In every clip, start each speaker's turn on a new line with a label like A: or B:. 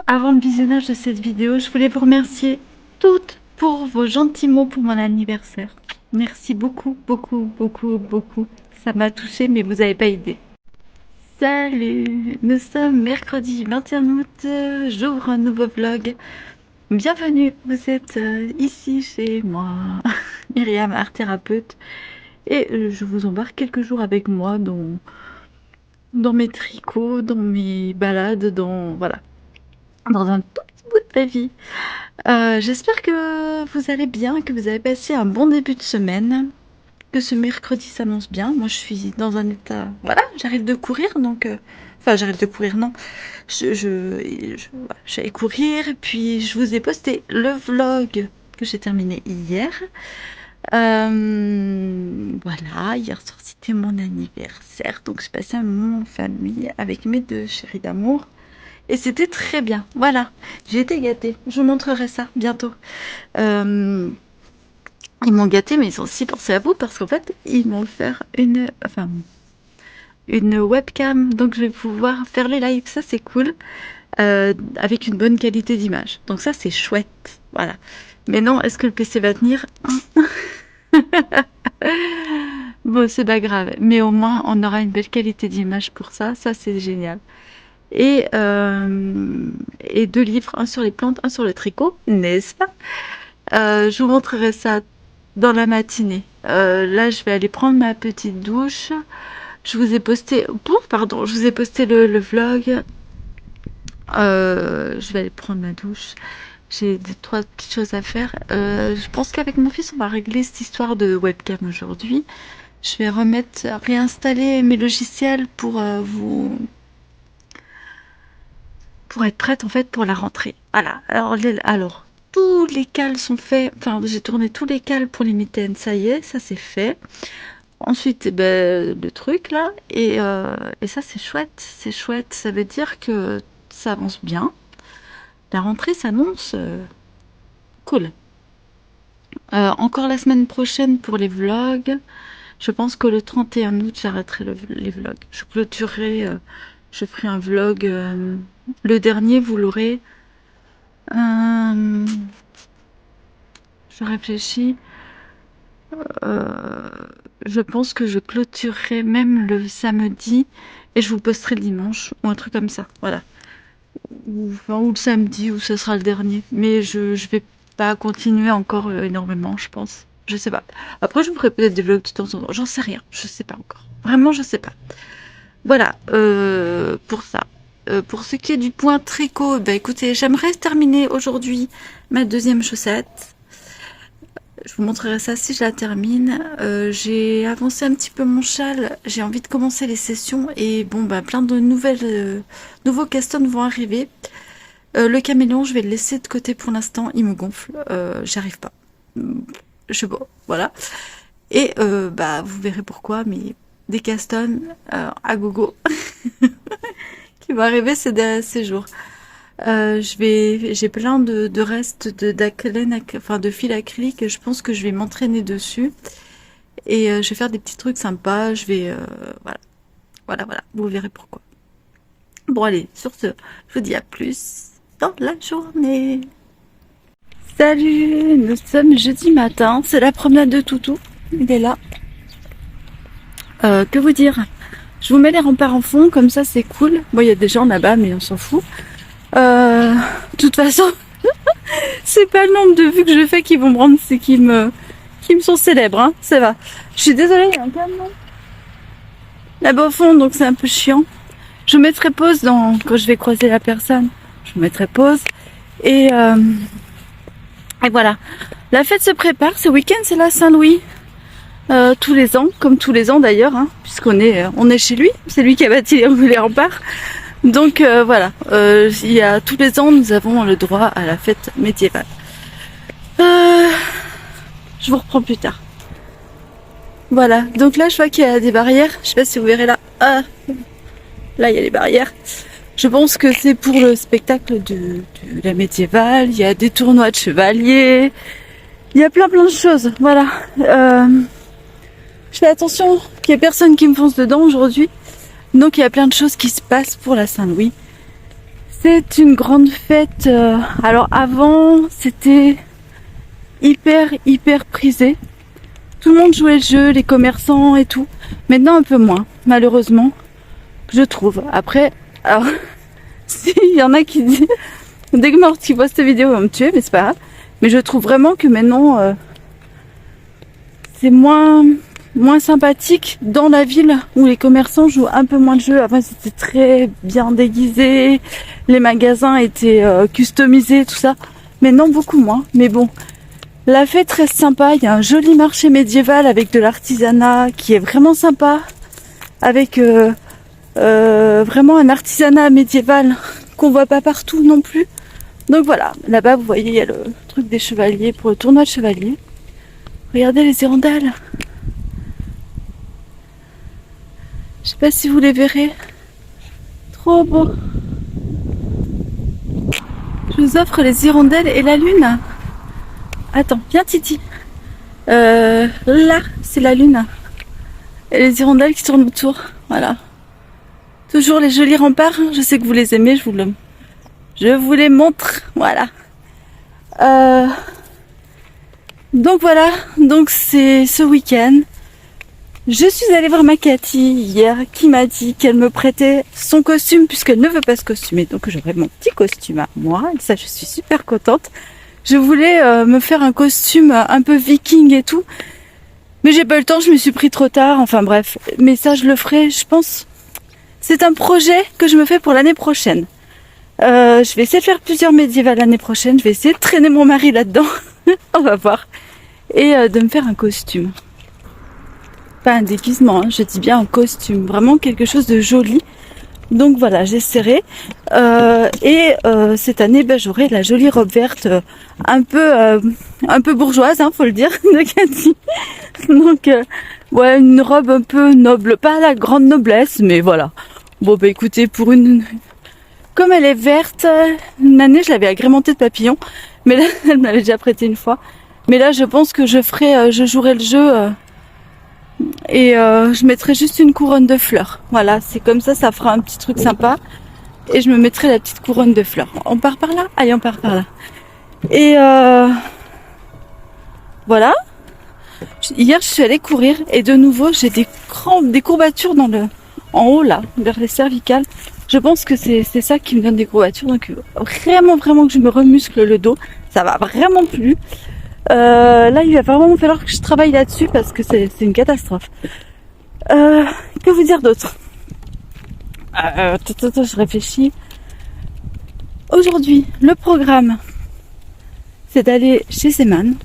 A: Avant le visionnage de cette vidéo, je voulais vous remercier toutes pour vos gentils mots pour mon anniversaire. Merci beaucoup, beaucoup, beaucoup, beaucoup. Ça m'a touchée, mais vous n'avez pas idée. Salut, nous sommes mercredi 21 août, j'ouvre un nouveau vlog. Bienvenue, vous êtes ici chez moi, Myriam, art thérapeute, et je vous embarque quelques jours avec moi dans mes tricots, dans mes balades, voilà, dans un tout petit bout de ma vie. J'espère que vous allez bien, que vous avez passé un bon début de semaine, que ce mercredi s'annonce bien. Moi, je suis dans un état... Voilà, j'arrête de courir, donc... Enfin, j'arrête de courir, non. Voilà, j'allais courir, puis je vous ai posté le vlog que j'ai terminé hier. Voilà, hier soir, c'était mon anniversaire, donc j'ai passé un moment en famille avec mes deux chéris d'amour. Et c'était très bien. Voilà, j'ai été gâtée. Je vous montrerai ça bientôt. Euh, Ils m'ont gâtée, mais ils ont aussi pensé à vous parce qu'en fait, ils m'ont offert une webcam. Donc, je vais pouvoir faire les lives. Ça, c'est cool. Avec une bonne qualité d'image. Donc, ça, c'est chouette. Voilà. Mais non, est-ce que le PC va tenir? Bon, c'est pas grave. Mais au moins, on aura une belle qualité d'image pour ça. Ça, c'est génial. Et deux livres, un sur les plantes, un sur le tricot, n'est-ce pas? Je vous montrerai ça dans la matinée. Là, je vais aller prendre ma petite douche. Je vous ai posté, pardon, je vous ai posté le vlog. Je vais aller prendre ma douche. J'ai deux, trois petites choses à faire. Je pense qu'avec mon fils, on va régler cette histoire de webcam aujourd'hui. Je vais réinstaller mes logiciels pour être prête en fait pour la rentrée. Voilà. Alors tous les cales sont faits. Enfin, j'ai tourné tous les cales pour les mitaines. Ça y est, ça c'est fait. Ensuite, eh ben, le truc là, et ça c'est chouette. C'est chouette. Ça veut dire que ça avance bien. La rentrée s'annonce cool. Encore la semaine prochaine pour les vlogs. Je pense que le 31 août, j'arrêterai les vlogs. Je clôturerai. Je ferai un vlog. Le dernier, vous l'aurez. Euh, je réfléchis. Euh, je pense que je clôturerai même le samedi et je vous posterai le dimanche ou un truc comme ça. Voilà. Ou le samedi, ou ce sera le dernier. Mais je vais pas continuer encore énormément, je pense. Je sais pas. Après, je me ferai peut-être des vlogs de temps en temps. J'en sais rien. Je sais pas encore. Vraiment, je sais pas. Voilà. Pour ça. Pour ce qui est du point tricot, bah écoutez, j'aimerais terminer aujourd'hui ma deuxième chaussette. Je vous montrerai ça si je la termine. J'ai avancé un petit peu mon châle. J'ai envie de commencer les sessions. Et bon, bah, plein de nouveaux castons vont arriver. Le caméléon, je vais le laisser de côté pour l'instant. Il me gonfle. J'arrive pas. Je sais pas. Voilà. Et bah, vous verrez pourquoi. Mais des castons à gogo qui vont arriver ces jours. J'ai plein de restes de fil acrylique. Je pense que je vais m'entraîner dessus et je vais faire des petits trucs sympas. Voilà. Vous verrez pourquoi. Bon allez, sur ce, je vous dis à plus dans la journée. Salut, nous sommes jeudi matin. C'est la promenade de Toutou. Il est là. Que vous dire? Je vous mets les remparts en fond, comme ça c'est cool. Bon, il y a des gens là-bas, mais on s'en fout. De toute façon, c'est pas le nombre de vues que je fais qui vont me rendre, c'est qui me sont célèbres, hein, ça va. Je suis désolée, il y a un camion là-bas au fond, donc c'est un peu chiant. Je mettrai pause quand je vais croiser la personne. Je mettrai pause et voilà. La fête se prépare. Ce week-end, c'est la Saint-Louis. Tous les ans, comme tous les ans d'ailleurs, hein, puisqu'on est chez lui. C'est lui qui a bâti les remparts. Donc voilà, il y a tous les ans, nous avons le droit à la fête médiévale. Je vous reprends plus tard. Voilà, donc là je vois qu'il y a des barrières. Je sais pas si vous verrez là. Là il y a les barrières. Je pense que c'est pour le spectacle de la médiévale. Il y a des tournois de chevaliers. Il y a plein de choses. Voilà. Je fais attention qu'il n'y ait personne qui me fonce dedans aujourd'hui. Donc il y a plein de choses qui se passent pour la Saint-Louis. C'est une grande fête. Alors avant, c'était hyper prisé. Tout le monde jouait le jeu, les commerçants et tout. Maintenant un peu moins, malheureusement, je trouve. Après, alors, s'il y en a qui disent, dès que Morty voit cette vidéo, il va me tuer, mais c'est pas grave. Mais je trouve vraiment que maintenant, c'est moins sympathique dans la ville où les commerçants jouent un peu moins de jeux. Avant, c'était très bien déguisé, les magasins étaient customisés, tout ça. Maintenant, beaucoup moins. Mais bon, la fête reste sympa. Il y a un joli marché médiéval avec de l'artisanat qui est vraiment sympa, avec vraiment un artisanat médiéval qu'on voit pas partout non plus. Donc voilà, là-bas vous voyez il y a le truc des chevaliers pour le tournoi de chevaliers. Regardez les hirondelles. Je sais pas si vous les verrez. Trop beau. Je vous offre les hirondelles et la lune. Attends, viens Titi. Là, c'est la lune. Et les hirondelles qui tournent autour. Voilà. Toujours les jolis remparts. Je sais que vous les aimez, je vous les montre. Voilà. Donc voilà. Donc c'est ce week-end. Je suis allée voir ma Cathy hier qui m'a dit qu'elle me prêtait son costume puisqu'elle ne veut pas se costumer. Donc j'aurai mon petit costume à moi. Et ça, je suis super contente. Je voulais me faire un costume un peu viking et tout. Mais j'ai pas eu le temps, je me suis pris trop tard. Enfin bref. Mais ça, je le ferai, je pense. C'est un projet que je me fais pour l'année prochaine. Je vais essayer de faire plusieurs médiévales l'année prochaine. Je vais essayer de traîner mon mari là-dedans. On va voir. Et de me faire un costume. Pas un déguisement, hein, je dis bien un costume. Vraiment quelque chose de joli. Donc voilà, j'essaierai. Cette année, j'aurai la jolie robe verte un peu bourgeoise, hein, faut le dire, de Cathy. Donc, ouais, une robe un peu noble. Pas la grande noblesse, mais voilà. Bon, écoutez, comme elle est verte, une année, je l'avais agrémentée de papillons. Mais là, elle me l'avait déjà prêté une fois. Mais là, je pense que je jouerai le jeu... je mettrai juste une couronne de fleurs. Voilà, c'est comme ça fera un petit truc sympa. Et je me mettrai la petite couronne de fleurs. On part par là? Allez, on part par là. Et voilà. Hier, je suis allée courir et de nouveau, j'ai des courbatures en haut là, vers les cervicales. Je pense que c'est ça qui me donne des courbatures. Donc vraiment que je me remuscle le dos. Ça va vraiment plus. Là, il va vraiment falloir que je travaille là-dessus parce que c'est une catastrophe. Que vous dire d'autre? Je réfléchis. Aujourd'hui, le programme, c'est d'aller chez Zeman,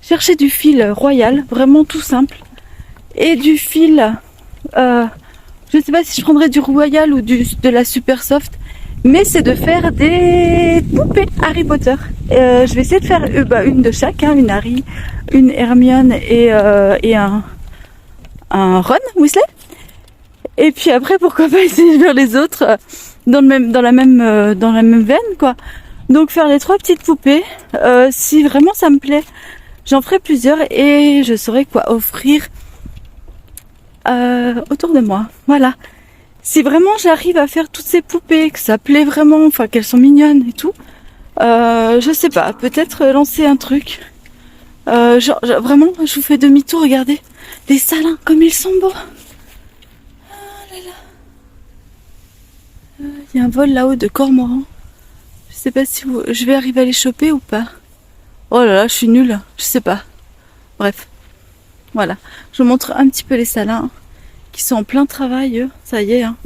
A: chercher du fil royal, vraiment tout simple, et du fil, je sais pas si je prendrai du royal ou de la super soft, mais c'est de faire des poupées Harry Potter. Je vais essayer de faire une de chaque, hein, une Harry, une Hermione et un Ron Weasley. Et puis après, pourquoi pas essayer de faire les autres dans la même veine, quoi. Donc faire les 3 petites poupées. Si vraiment ça me plaît, j'en ferai plusieurs et je saurai quoi offrir autour de moi. Voilà. Si vraiment j'arrive à faire toutes ces poupées, que ça plaît vraiment, enfin qu'elles sont mignonnes et tout, je sais pas, peut-être lancer un truc. Vraiment, je vous fais demi-tour, regardez. Les salins, comme ils sont beaux. Ah là là. Il y a un vol là-haut de cormorans. Je sais pas si je vais arriver à les choper ou pas. Oh là là, je suis nulle, je sais pas. Bref, voilà. Je vous montre un petit peu les salins qui sont en plein travail, eux. Ça y est, hein.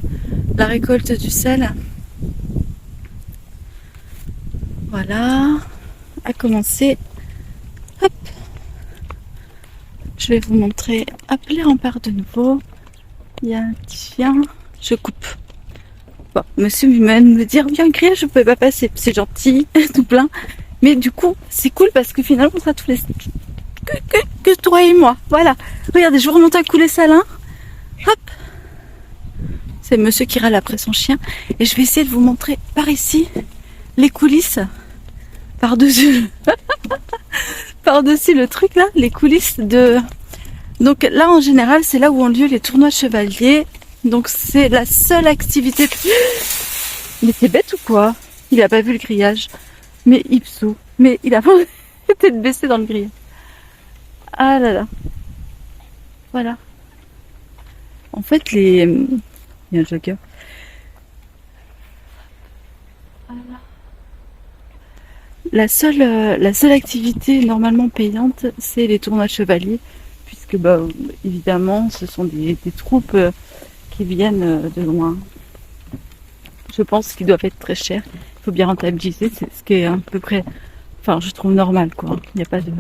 A: La récolte du sel. Voilà. À commencer. Hop. Je vais vous montrer. Hop, les remparts de nouveau. Il y a un petit chien. Je coupe. Bon, monsieur lui-même me dire bien crier, je ne pouvais pas passer. C'est gentil, tout plein. Mais du coup, c'est cool parce que finalement, on sera tous les... Que toi et moi. Voilà. Regardez, je vous remonte un coup les salins. Hop. C'est monsieur qui râle après son chien. Et je vais essayer de vous montrer par ici les coulisses. Par-dessus le truc là, les coulisses de... Donc là en général c'est là où ont lieu les tournois de chevaliers. Donc c'est la seule activité... Mais c'est bête ou quoi? Il a pas vu le grillage. Mais Ipso. Mais il a pas tête baissée dans le grillage. Ah là là. Voilà. En fait, les... Il y a un joker. La seule activité normalement payante, c'est les tournois de chevaliers, puisque bah, évidemment, ce sont des troupes qui viennent de loin. Je pense qu'ils doivent être très chers. Il faut bien rentabiliser, c'est ce qui est à peu près, enfin, je trouve normal, quoi. Il n'y a pas de,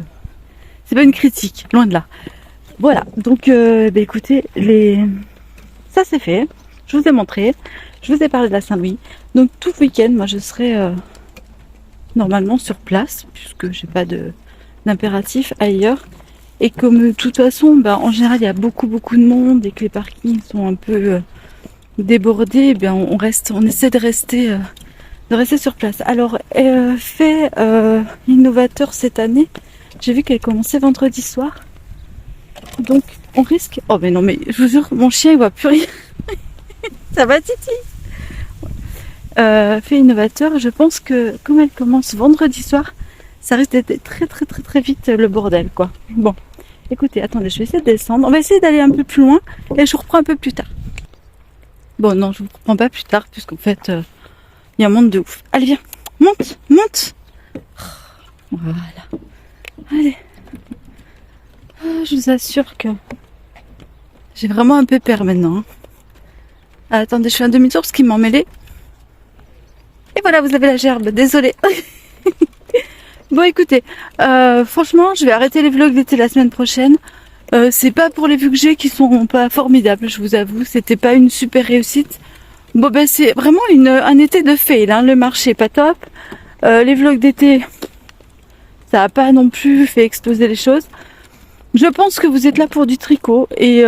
A: c'est pas une critique, loin de là. Voilà. Donc, bah, écoutez, ça c'est fait. Je vous ai montré. Je vous ai parlé de la Saint-Louis. Donc tout le week-end, moi, je serai normalement sur place, puisque j'ai pas d'impératif ailleurs. Et comme de toute façon, bah, en général, il y a beaucoup de monde et que les parkings sont un peu débordés, ben on essaie de rester sur place. Alors, fait innovateur cette année, j'ai vu qu'elle commençait vendredi soir. Donc, on risque... Oh, mais non, mais je vous jure, mon chien, il voit plus rien. Ça va, Titi? Fait innovateur, je pense que comme elle commence vendredi soir, ça risque d'être très vite le bordel, quoi. Bon, écoutez, attendez, je vais essayer de descendre. On va essayer d'aller un peu plus loin et je vous reprends un peu plus tard. Bon, non, je vous reprends pas plus tard, puisqu'en fait, il y a un monde de ouf. Allez, viens, monte. Voilà. Allez. Ah, je vous assure que j'ai vraiment un peu peur maintenant. Ah, attendez, je fais un demi-tour parce qu'il m'en mêlé. Et voilà, vous avez la gerbe, désolée. Bon, écoutez, franchement, je vais arrêter les vlogs d'été la semaine prochaine. C'est pas pour les vues que j'ai qui sont pas formidables, je vous avoue. C'était pas une super réussite. Bon, ben c'est vraiment un été de fail, hein. Le marché pas top. Les vlogs d'été, ça a pas non plus fait exploser les choses. Je pense que vous êtes là pour du tricot et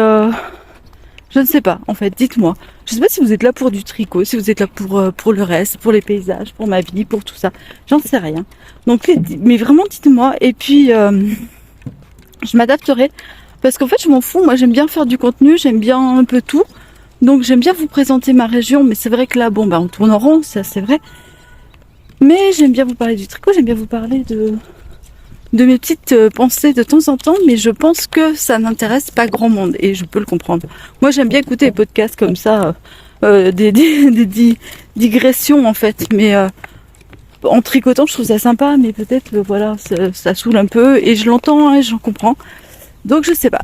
A: je ne sais pas, en fait, dites-moi. Je sais pas si vous êtes là pour du tricot, si vous êtes là pour le reste, pour les paysages, pour ma vie, pour tout ça. J'en sais rien. Donc, mais vraiment, dites-moi. Et puis, je m'adapterai. Parce qu'en fait, je m'en fous. Moi, j'aime bien faire du contenu, j'aime bien un peu tout. Donc, j'aime bien vous présenter ma région. Mais c'est vrai que là, bon, bah, on tourne en rond, ça, c'est vrai. Mais j'aime bien vous parler du tricot, j'aime bien vous parler de mes petites pensées de temps en temps, mais je pense que ça n'intéresse pas grand monde et je peux le comprendre. Moi, j'aime bien écouter des podcasts comme ça, des digressions en fait, mais en tricotant, je trouve ça sympa, mais peut-être voilà, ça saoule un peu et je l'entends et j'en comprends. Donc je sais pas,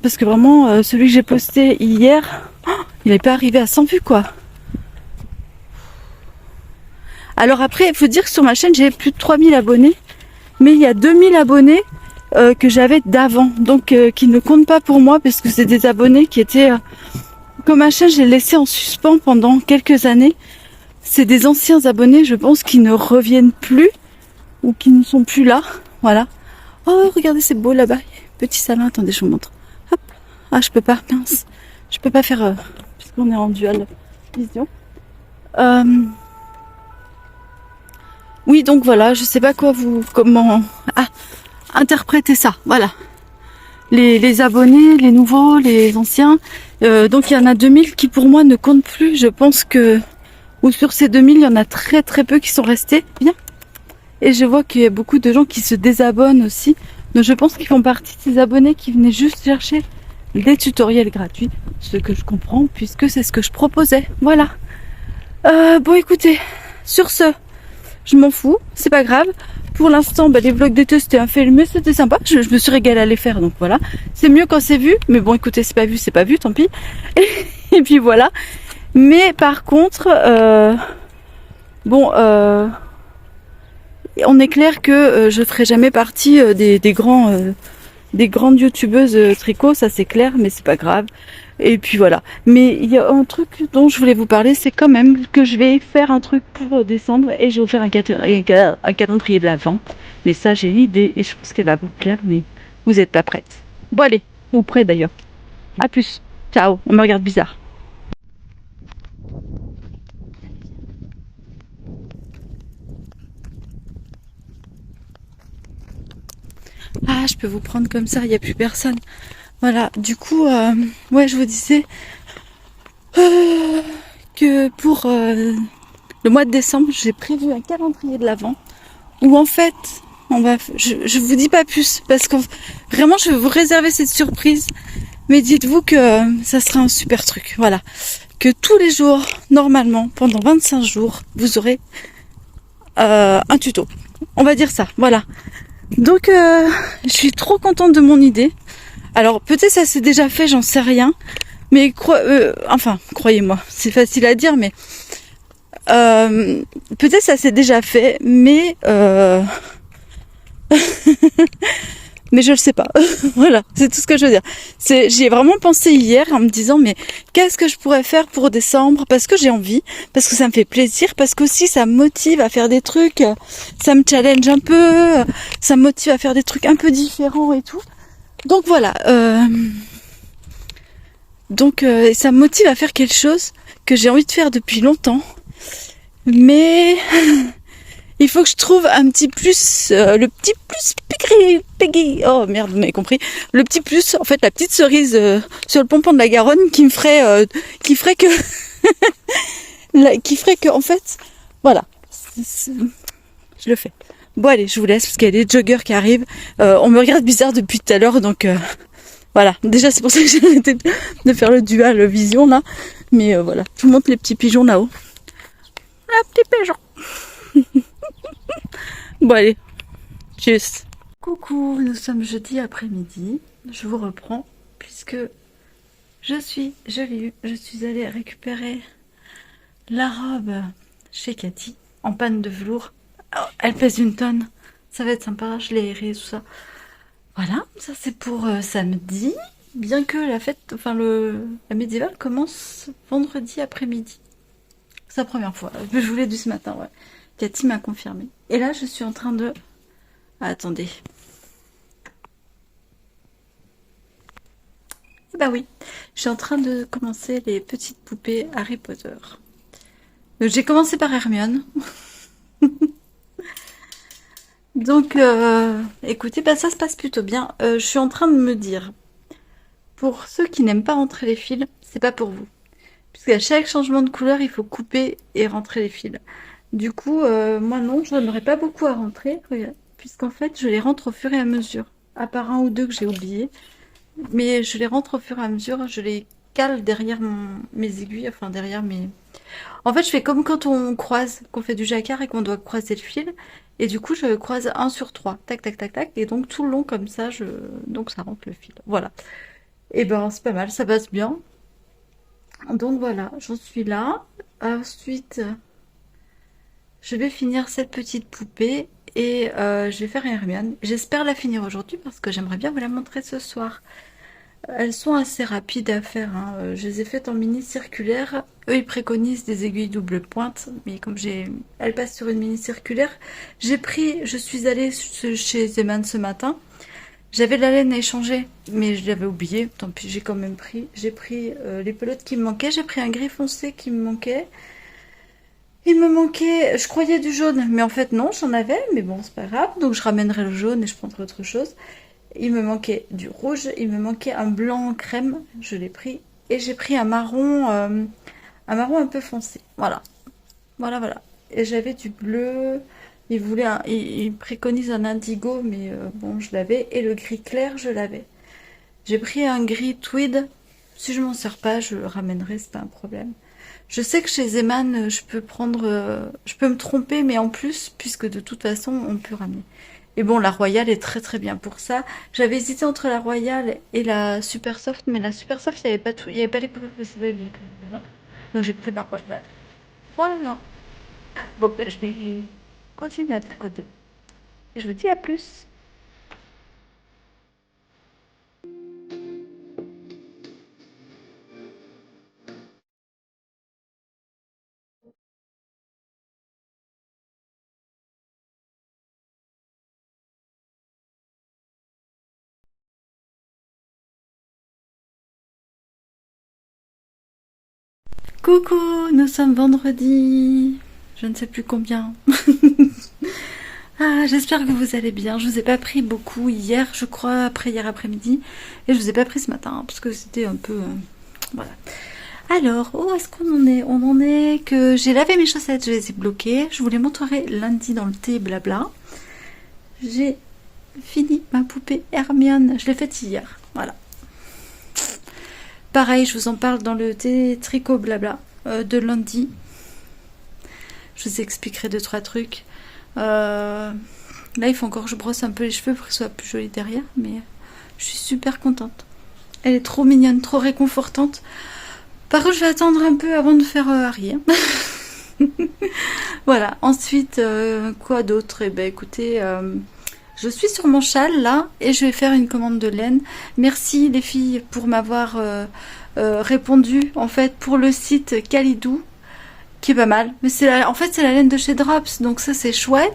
A: parce que vraiment, celui que j'ai posté hier, il n'est pas arrivé à 100 vues quoi. Alors après, il faut dire que sur ma chaîne, j'ai plus de 3000 abonnés. Mais il y a 2000 abonnés que j'avais d'avant, donc qui ne comptent pas pour moi parce que c'est des abonnés qui étaient... comme ma chaîne, j'ai laissé en suspens pendant quelques années. C'est des anciens abonnés, je pense, qui ne reviennent plus ou qui ne sont plus là. Voilà. Oh, regardez, c'est beau là-bas. Petit salon, attendez, je vous montre. Hop. Ah, je peux pas, mince. Je peux pas faire... puisqu'on est en dual vision. Oui, donc voilà, je sais pas comment interpréter ça. Voilà. Les abonnés, les nouveaux, les anciens. Donc il y en a 2000 qui pour moi ne comptent plus. Je pense que, ou sur ces 2000, il y en a très peu qui sont restés. Bien. Et je vois qu'il y a beaucoup de gens qui se désabonnent aussi. Donc je pense qu'ils font partie de ces abonnés qui venaient juste chercher des tutoriels gratuits. Ce que je comprends puisque c'est ce que je proposais. Voilà. Bon écoutez, sur ce... je m'en fous, c'est pas grave. Pour l'instant, bah, les vlogs d'été c'était un film, mais c'était sympa. Je me suis régalée à les faire, donc voilà. C'est mieux quand c'est vu, mais bon, écoutez, c'est pas vu, tant pis. Et puis voilà. Mais par contre, on est clair que je ferai jamais partie des grandes youtubeuses tricot, ça c'est clair, mais c'est pas grave. Et puis voilà. Mais il y a un truc dont je voulais vous parler, c'est quand même que je vais faire un truc pour décembre et je vais vous faire un calendrier de l'Avent. Mais ça, j'ai l'idée et je pense qu'elle va vous plaire, mais vous n'êtes pas prête. Bon allez, ou prêt d'ailleurs. À plus. Ciao. On me regarde bizarre. Ah, je peux vous prendre comme ça, il n'y a plus personne. Voilà, du coup, ouais, je vous disais que pour le mois de décembre, j'ai prévu un calendrier de l'Avent où en fait, je vous dis pas plus parce que vraiment, je vais vous réserver cette surprise. Mais dites-vous que ça sera un super truc. Voilà, que tous les jours, normalement, pendant 25 jours, vous aurez un tuto. On va dire ça. Voilà. Donc, je suis trop contente de mon idée. Alors peut-être ça s'est déjà fait, j'en sais rien. Mais croyez-moi, c'est facile à dire, mais peut-être ça s'est déjà fait, mais mais je le sais pas. Voilà, c'est tout ce que je veux dire. J'y ai vraiment pensé hier en me disant mais qu'est-ce que je pourrais faire pour décembre parce que j'ai envie, parce que ça me fait plaisir, parce qu'aussi ça me motive à faire des trucs, ça me challenge un peu, ça me motive à faire des trucs un peu différents et tout. Donc voilà. Ça me motive à faire quelque chose que j'ai envie de faire depuis longtemps. Mais il faut que je trouve un petit plus, le petit plus Peggy. Oh merde, vous m'avez compris. Le petit plus, en fait, la petite cerise sur le pompon de la Garonne qui ferait que, en fait, voilà, je le fais. Bon allez, je vous laisse parce qu'il y a des joggers qui arrivent. On me regarde bizarre depuis tout à l'heure, donc voilà. Déjà, c'est pour ça que j'ai arrêté de faire le dual vision là. Mais voilà, je vous montre les petits pigeons là-haut. Un petit pigeon. Bon allez, tchuss. Coucou, nous sommes jeudi après-midi. Je vous reprends puisque je suis allée récupérer la robe chez Cathy en panne de velours. Oh, elle pèse 1 tonne. Ça va être sympa, je l'ai aérée, tout ça. Voilà, ça c'est pour samedi. Bien que la fête, la médiévale commence vendredi après-midi. C'est la première fois. Je vous l'ai dit ce matin, ouais. Cathy m'a confirmé. Et là, je suis en train de... Ah, attendez. Bah oui, je suis en train de commencer les petites poupées Harry Potter. Donc j'ai commencé par Hermione. Donc, écoutez, bah ça se passe plutôt bien. Je suis en train de me dire, pour ceux qui n'aiment pas rentrer les fils, c'est pas pour vous. Puisqu'à chaque changement de couleur, il faut couper et rentrer les fils. Du coup, moi non, je n'aurais pas beaucoup à rentrer, puisqu'en fait, je les rentre au fur et à mesure. À part 1 ou 2 que j'ai oublié. Mais je les rentre au fur et à mesure, je les cale derrière mes aiguilles, enfin derrière mes... En fait, je fais comme quand on croise, qu'on fait du jacquard et qu'on doit croiser le fil. Et du coup, je croise 1 sur 3. Tac, tac, tac, tac. Et donc, tout le long comme ça, donc ça rentre le fil. Voilà. Et ben, c'est pas mal, ça passe bien. Donc voilà, j'en suis là. Ensuite, je vais finir cette petite poupée et je vais faire Hermione. J'espère la finir aujourd'hui parce que j'aimerais bien vous la montrer ce soir. Elles sont assez rapides à faire, hein. Je les ai faites en mini circulaire. Eux, ils préconisent des aiguilles double pointe, mais comme elles passent sur une mini circulaire, je suis allée chez Zeman ce matin. J'avais de la laine à échanger, mais je l'avais oublié. Tant pis, j'ai quand même pris. J'ai pris les pelotes qui me manquaient. J'ai pris un gris foncé qui me manquait. Il me manquait, je croyais du jaune, mais en fait non, j'en avais, mais bon, c'est pas grave. Donc je ramènerai le jaune et je prendrai autre chose. Il me manquait du rouge, il me manquait un blanc crème, je l'ai pris. Et j'ai pris un marron un peu foncé. Voilà. Voilà, voilà. Et j'avais du bleu. Il préconise un indigo, mais bon, je l'avais. Et le gris clair, je l'avais. J'ai pris un gris tweed. Si je m'en sers pas, je le ramènerai, c'est pas un problème. Je sais que chez Zeman, je peux me tromper, mais en plus, puisque de toute façon, on peut ramener. Et bon, la Royale est très très bien pour ça. J'avais hésité entre la Royale et la Super Soft, mais la Super Soft, il n'y avait pas tout. Il n'y avait pas les poupées possibles. Donc j'ai pris la Royale. Voilà. Bon, ben, je vais continuer à côté. Et je vous dis à plus. Coucou, nous sommes vendredi. Je ne sais plus combien. Ah, j'espère que vous allez bien. Je vous ai pas pris beaucoup hier, je crois, après hier après-midi. Et je vous ai pas pris ce matin, parce que c'était un peu... voilà. Alors, où est-ce qu'on en est? On en est que j'ai lavé mes chaussettes, je les ai bloquées. Je vous les montrerai lundi dans le thé, blabla. J'ai fini ma poupée Hermione. Je l'ai faite hier. Voilà. Pareil, je vous en parle dans le thé tricot, blabla, de lundi. Je vous expliquerai 2-3 trucs. Là, il faut encore que je brosse un peu les cheveux pour qu'ils soient plus jolis derrière. Mais je suis super contente. Elle est trop mignonne, trop réconfortante. Par contre, je vais attendre un peu avant de faire Harry. Hein. Voilà. Ensuite, quoi d'autre? Eh ben, écoutez, je suis sur mon châle là et je vais faire une commande de laine. Merci les filles pour m'avoir répondu en fait pour le site Calidou, qui est pas mal. Mais en fait, c'est la laine de chez Drops, donc ça c'est chouette.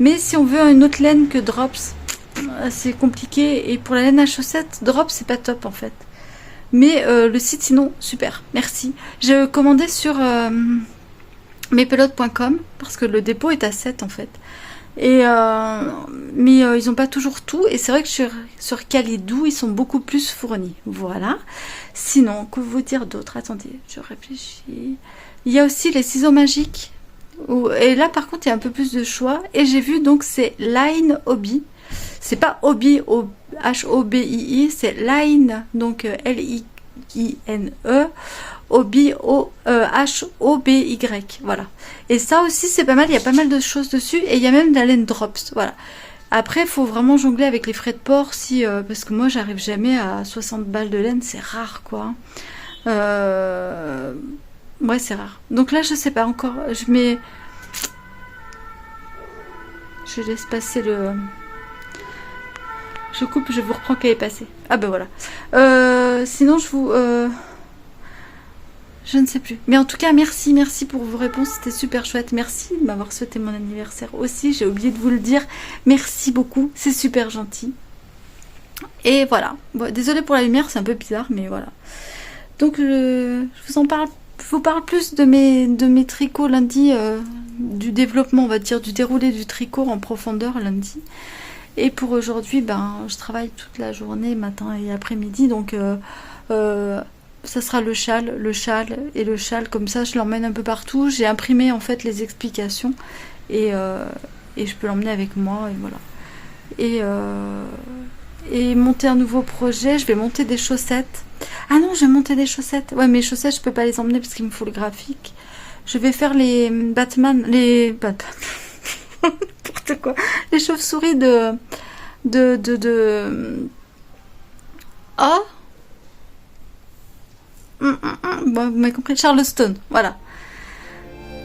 A: Mais si on veut une autre laine que Drops, c'est compliqué. Et pour la laine à chaussettes, Drops c'est pas top en fait. Mais le site sinon, super, merci. J'ai commandé sur mespelotes.com parce que le dépôt est à 7 en fait. Et mais ils n'ont pas toujours tout. Et c'est vrai que sur Calidou, ils sont beaucoup plus fournis. Voilà. Sinon, que vous dire d'autre? Attendez, je réfléchis. Il y a aussi les ciseaux magiques. Et là, par contre, il y a un peu plus de choix. Et j'ai vu, donc, c'est Line Hobby. C'est pas Hobby, H-O-B-I-I, c'est Line, donc L-I-I-N-E, Hobby, H-O-B-Y, voilà. Et ça aussi, c'est pas mal, il y a pas mal de choses dessus, et il y a même de la laine Drops, voilà. Après, il faut vraiment jongler avec les frais de port, parce que moi, j'arrive jamais à 60 balles de laine, c'est rare, quoi. Ouais, c'est rare. Donc là, je sais pas encore, je laisse passer le... Je coupe, je vous reprends qu'elle est passée. Ah ben voilà. Sinon, je ne sais plus. Mais en tout cas, merci pour vos réponses. C'était super chouette. Merci de m'avoir souhaité mon anniversaire aussi. J'ai oublié de vous le dire. Merci beaucoup. C'est super gentil. Et voilà. Bon, désolée pour la lumière, c'est un peu bizarre, mais voilà. Donc, je vous parle plus de mes tricots lundi, du développement, on va dire, du déroulé du tricot en profondeur lundi. Et pour aujourd'hui, ben, je travaille toute la journée, matin et après-midi, donc ça sera le châle, comme ça je l'emmène un peu partout. J'ai imprimé en fait les explications et je peux l'emmener avec moi et voilà. Et monter un nouveau projet, je vais monter des chaussettes. Ah non, je vais monter des chaussettes. Ouais, mes chaussettes, je peux pas les emmener parce qu'il me faut le graphique. Je vais faire les Batman, n'importe quoi. Les chauves-souris Oh, bon, vous m'avez compris, Charleston, voilà.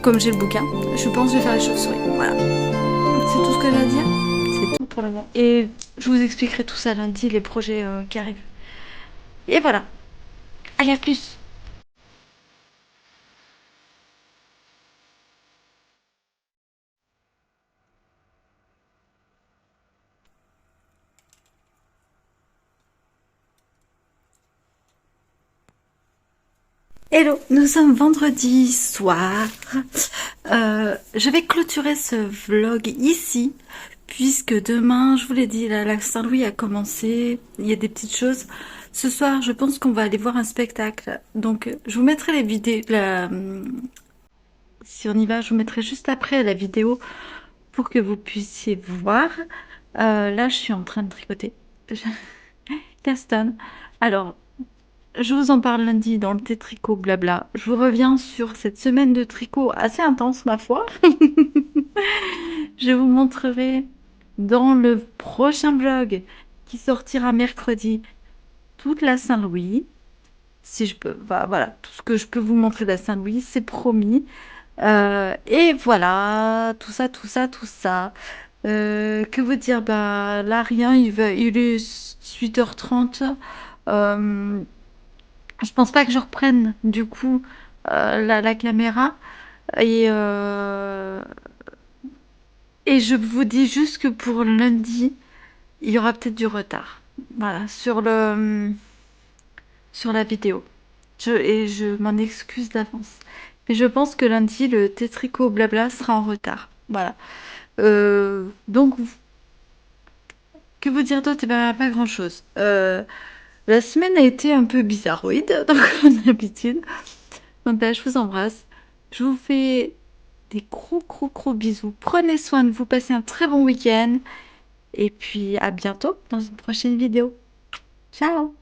A: Comme j'ai le bouquin, je pense que je vais faire les chauves-souris, voilà. C'est tout ce que j'ai à dire. C'est tout pour le moment. Et je vous expliquerai tout ça lundi, les projets qui arrivent. Et voilà. Allez, à plus. Hello, nous sommes vendredi soir. Je vais clôturer ce vlog ici, puisque demain, je vous l'ai dit, la Saint-Louis a commencé, il y a des petites choses. Ce soir, je pense qu'on va aller voir un spectacle. Donc, je vous mettrai les vidéos, si on y va, je vous mettrai juste après la vidéo pour que vous puissiez voir. Là, je suis en train de tricoter. Caston. Alors, je vous en parle lundi dans le thé tricot, blabla. Je vous reviens sur cette semaine de tricot assez intense, ma foi. Je vous montrerai dans le prochain vlog qui sortira mercredi toute la Saint-Louis. Si je peux, voilà, tout ce que je peux vous montrer de la Saint-Louis, c'est promis. Et voilà, tout ça, tout ça, tout ça. Que vous dire? Bah là, rien, il est 8h30. Je pense pas que je reprenne du coup la caméra. Et, euh, et je vous dis juste que pour lundi, il y aura peut-être du retard. Voilà, sur la vidéo. Et je m'en excuse d'avance. Mais je pense que lundi, le tétrico blabla sera en retard. Voilà. Donc, que vous dire d'autre? Eh ben, pas grand-chose. La semaine a été un peu bizarroïde, donc comme d'habitude. Donc là, je vous embrasse. Je vous fais des gros, gros, gros bisous. Prenez soin de vous, passez un très bon week-end. Et puis à bientôt dans une prochaine vidéo. Ciao!